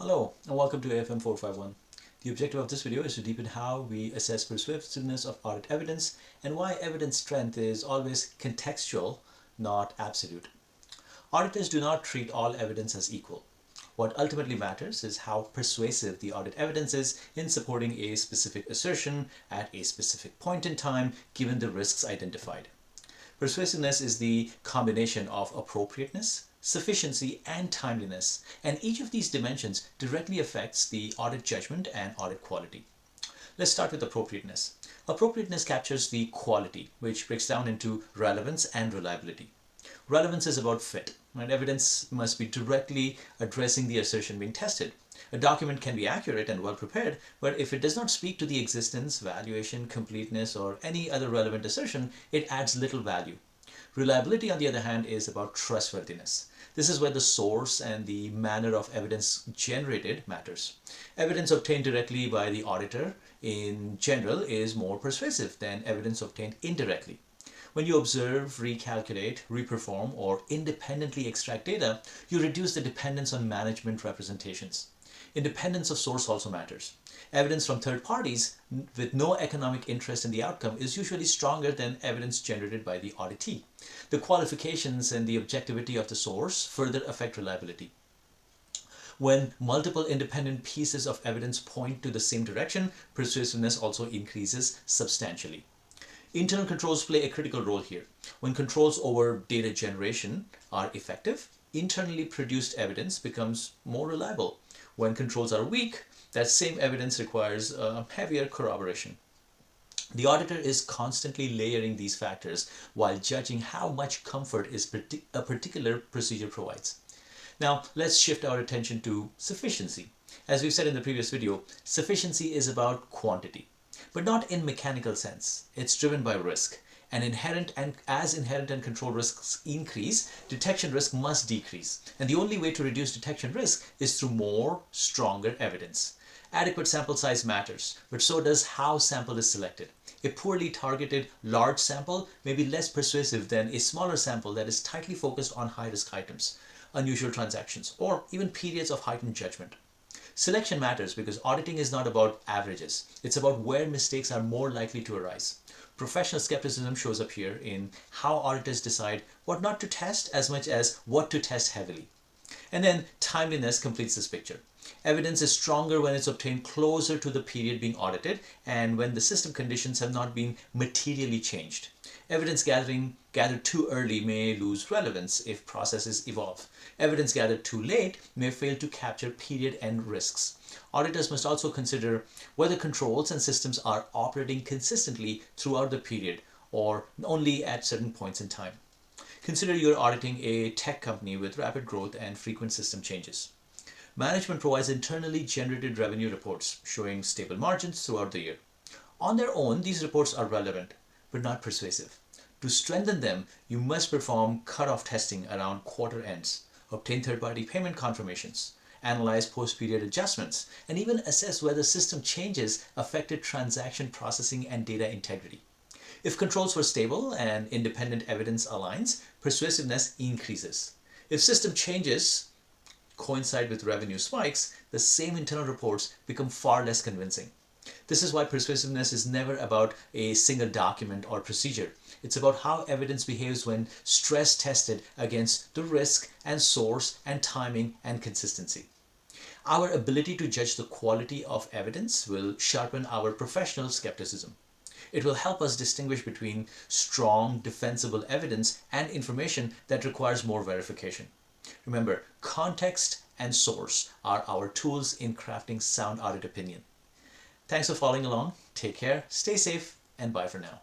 Hello and welcome to AFM 451. The objective of this video is to deepen how we assess persuasiveness of audit evidence and why evidence strength is always contextual, not absolute. Auditors do not treat all evidence as equal. What ultimately matters is how persuasive the audit evidence is in supporting a specific assertion at a specific point in time given the risks identified. Persuasiveness is the combination of appropriateness, sufficiency, and timeliness, and each of these dimensions directly affects the audit judgment and audit quality. Let's start with appropriateness. Appropriateness captures the quality, which breaks down into relevance and reliability. Relevance is about fit, and evidence must be directly addressing the assertion being tested. A document can be accurate and well prepared, but if it does not speak to the existence, valuation, completeness, or any other relevant assertion, it adds little value. Reliability, on the other hand, is about trustworthiness. This is where the source and the manner of evidence generated matters. Evidence obtained directly by the auditor, in general, is more persuasive than evidence obtained indirectly. When you observe, recalculate, reperform, or independently extract data, you reduce the dependence on management representations. Independence of source also matters. Evidence from third parties with no economic interest in the outcome is usually stronger than evidence generated by the auditee. The qualifications and the objectivity of the source further affect reliability. When multiple independent pieces of evidence point to the same direction, persuasiveness also increases substantially. Internal controls play a critical role here. When controls over data generation are effective, internally produced evidence becomes more reliable. When controls are weak, that same evidence requires heavier corroboration. The auditor is constantly layering these factors while judging how much comfort a particular procedure provides. Now, let's shift our attention to sufficiency. As we've said in the previous video, sufficiency is about quantity, but not in mechanical sense. It's driven by risk. As inherent and control risks increase, detection risk must decrease. And the only way to reduce detection risk is through more, stronger evidence. Adequate sample size matters, but so does how sample is selected. A poorly targeted large sample may be less persuasive than a smaller sample that is tightly focused on high-risk items, unusual transactions, or even periods of heightened judgment. Selection matters because auditing is not about averages. It's about where mistakes are more likely to arise. Professional skepticism shows up here in how auditors decide what not to test as much as what to test heavily. And then timeliness completes this picture. Evidence is stronger when it's obtained closer to the period being audited and when the system conditions have not been materially changed. Evidence gathered too early may lose relevance if processes evolve. Evidence gathered too late may fail to capture period end risks. Auditors must also consider whether controls and systems are operating consistently throughout the period or only at certain points in time. Consider you're auditing a tech company with rapid growth and frequent system changes. Management provides internally generated revenue reports showing stable margins throughout the year. On their own, these reports are relevant, but not persuasive. To strengthen them, you must perform cutoff testing around quarter ends, obtain third-party payment confirmations, analyze post-period adjustments, and even assess whether system changes affected transaction processing and data integrity. If controls were stable and independent evidence aligns, persuasiveness increases. If system changes coincide with revenue spikes, the same internal reports become far less convincing. This is why persuasiveness is never about a single document or procedure. It's about how evidence behaves when stress tested against the risk and source and timing and consistency. Our ability to judge the quality of evidence will sharpen our professional skepticism. It will help us distinguish between strong, defensible evidence and information that requires more verification. Remember, context and source are our tools in crafting sound audit opinion. Thanks for following along. Take care, stay safe, and bye for now.